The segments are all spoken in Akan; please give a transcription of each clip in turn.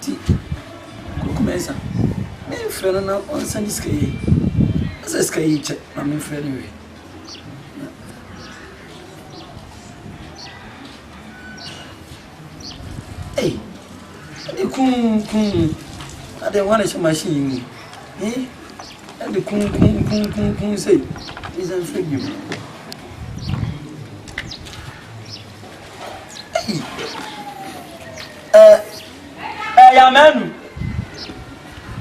Ti começa. Meu friend na on Sunday sky. Essa sky check na meu friend we. Hey. Ade kun ade wana shi machine. Ade kun say. Is an free you.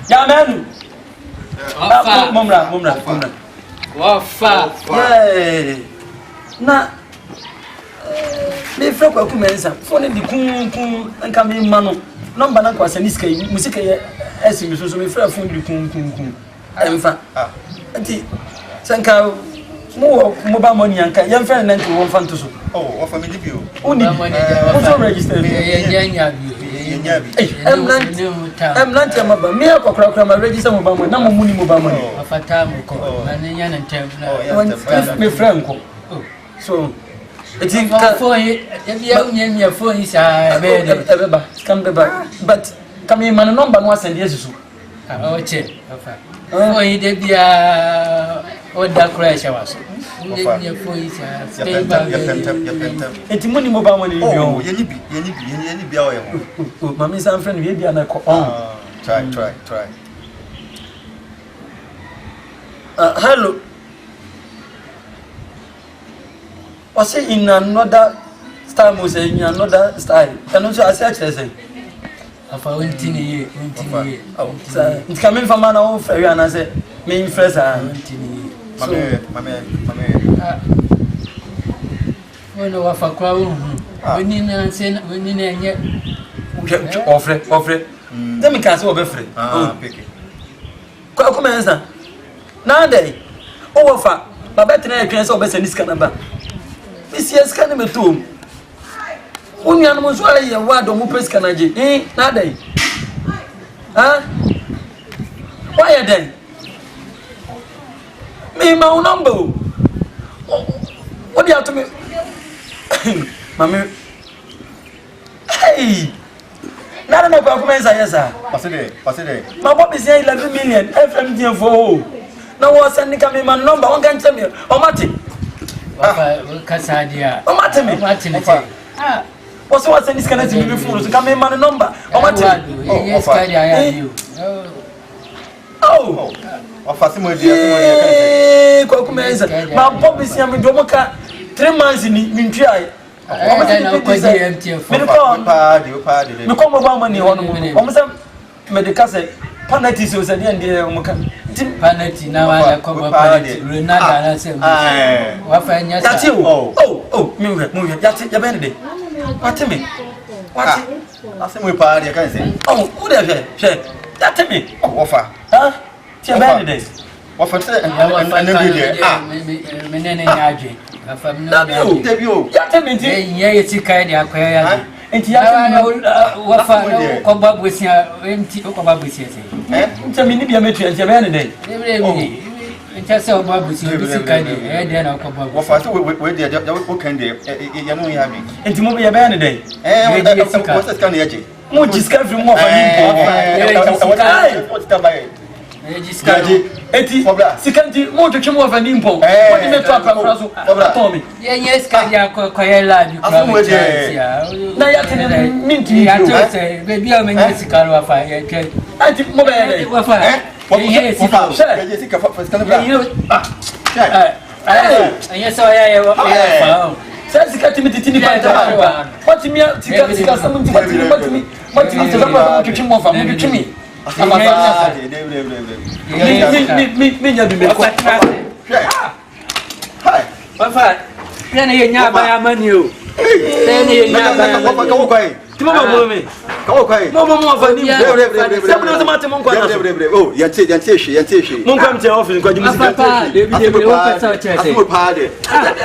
Yamenu. Mumra. Wafa. Yeah. Na. Me frɛ kwa kumensa. Phone di kun anka me mano. Number na kwa saniska yi. Musika ye esi so me frɛ phone di kun. Emfa. Enti sanka mo ba money anka. Yem frɛ na nti won fa nto so. Oh, wafa me di bio. Uni. Mo register. I'm not a mother. Me a cockroach, my register mobile, no money mobile money. After Me Franco. So it's in for your phone is a come back. But come in, my number was and yes. Oh, check. Oh, he did be a old dark crash. I was. It's money mobile money. Oh, you need be Mammy, some friend, maybe and I call. Try. Hello. Was it in another style? Was it in another style? And also, I said, I found Tini. It's coming from an old ferry, and I said, main first. When you have a crowd, when you know, when you know, offer. Let me cast over free. Come answer. Nowadays, over my better cancer over this canaba. This year's canama too. Only animals are a word of Mupes Canaji, nowadays. Huh? Why are they? Me, my number. What do you have to me? Mammy. Hey! None of my documents are yes, sir. What's it? My bob is 11 million. FMD for now was sending me my number. One can tell me. Oh, Martin. Casadia. Oh, Martin. What's this kind of thing? To come in my number. Oh, Martin. Yes, I you. Oh. Hey, my bob is here with Domoka 3 months in Mintria. Become about money on almost medical say, Panati was at the end of Panati now. I come up with Renata. That's you. Oh, move it. That's it. You're bendy. What me? What? I think we party. I can say. Oh, who there? That's me. Oh, offer. Huh? You're bendy. What for? Debut. Yeah, it's a kind of acquire. And what Bob was here empty of Bob was here. Tell me, maybe I met you at your vanity. And just so Bob was here, and then I'll come up. What for? Where the can they? You know, you have me. And to move your vanity. What's that kind of edgy? What is coming more what's that by it? Eti, sikanti moto chimo wa nimpo. What you talk about Tommy? Yes, kaya kwa yela you na yatene minti ya tose baby amenyesi karo afa yake. Anti mobile wafa. Yes, sika fa skana. Yes, so ya sasa sikati mititini pata. What me sika samu what me tazama kuchimo fa mchimi. Me ya dume ko. Hi. Wafa. Yana yenya ba ya mani o. Yana yenya ba ya mani. Ko kwai. Timo mo me. Ko kwai. Mo fa ni. Sabu no mate mo kwa na. Oh, yantie shi. Mo kwa mte office kwa jimu sika. David wo pesa chete. Afu paade.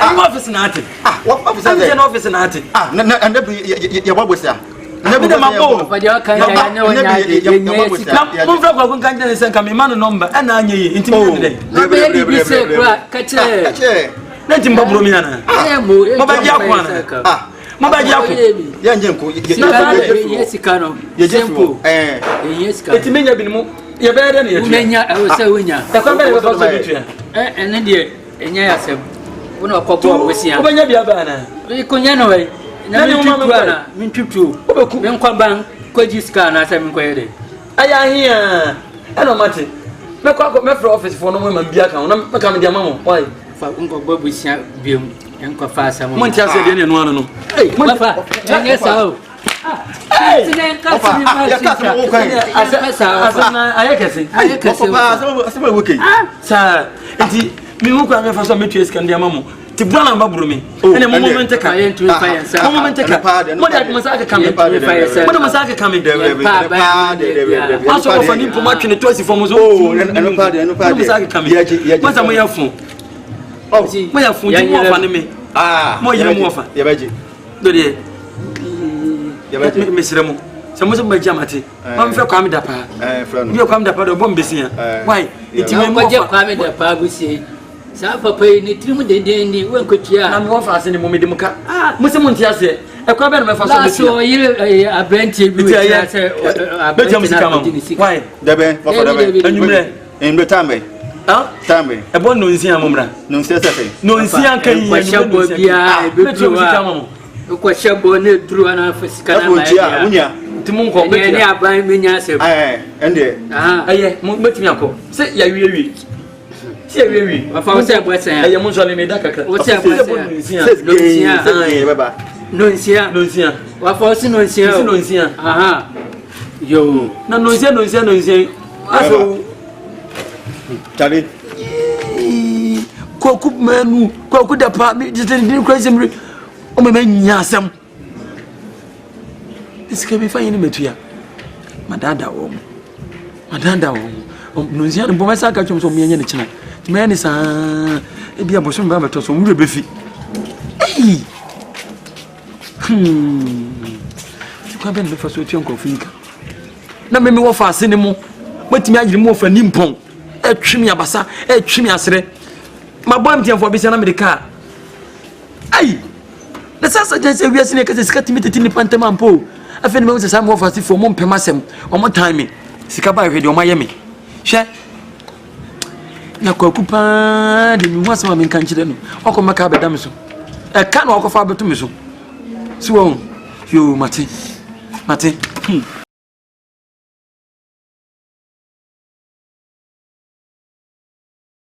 I'm office na ate. What office is I'm office na ate. And ya babosa. Nebi de mambo. Fadi akanja ya wonya yenye sika. Mo fra kwa kanja ne senka me man number e na anye yi intimi de. Bi se kwa kache. Na timba bro mi ana. Mo ba dia kwa na. mabaji ako ya njenko yes kano simple yes kano etimenya binimu ye beere na ye umenya awose wonya takwa bere ba so bitua ene de enya yasem wona okoko wesia obanya bia ba na ikonya no we na mintutu obeku menkwa ban kwaji ska na asem nkoyede aya hia eno mate mekwa mefro office for no mo man bia kan na meka me dia mamo why fa unko babusia biom enko fa asem mo ntia se de ne no ano no mo fa enya sao sinen kasi mi ma asana ayekese asema weke sa enti mi mu kwa mefa so metu eska ndia mamo ti bwana mbaburu mi ene mo moment ka mo moment ka mo da masaka kame mo da masaka kame aso ofa ni poma twene to asifo mo so eno pa de masaka kame masa mo yafu mo yafu ti mo ofa ne me mo yire mo ofa ya baji do de mesiremu samuso baji amate ma mfe kwa me da pa bi kwa me da pa do bom besia why iti me mo kwa me da pa busie sa papa ni trimu de ni wenkotua na me wo fa ase ni mo me de muka muse mo ntia se e kwa be no me fa so besia so yire abrantie bi wetia se abrantie na why debe wo fa debe anyumre en tambe tambe e bon no nsia momra no nsia sefe no nsia kan yi kwa shabo bia e betua ko shabo ne duru ana fasika na ma unya timun ko be ni aban menya se ende aye mo betimi akọ se ya wi se ya wi afa wo se bosan aye mo so le me da kakra wo se bosan nsia baba no nsia wafa wo si no nsia aha yo na no nsia aso tali ko ku manu ko ku da pa mi din ko semri o me nya asem iske bi fa yin metua madada wo no nsia bo ma saka twom so me nya ne kina me ne sa e bia bo so me ba meto so mu be fi ti kwa ben be fa so tion ko fika na me wo fa ase ne mo matimi agire mo fa nimpon etwimi abasa etwimi asere mabam tiamfo bi se na me de ka ai na sasa je wiase ne ka sika timi teti ni pantama mpo afeni me se sa mo fa si fo mo mpema o mo time sika ba hwede o ma ye me hwe na kwaku pa de mi wasa ma me kan kire no okọ maka be dam so e ka na okọ fa beto me so si wo yo mate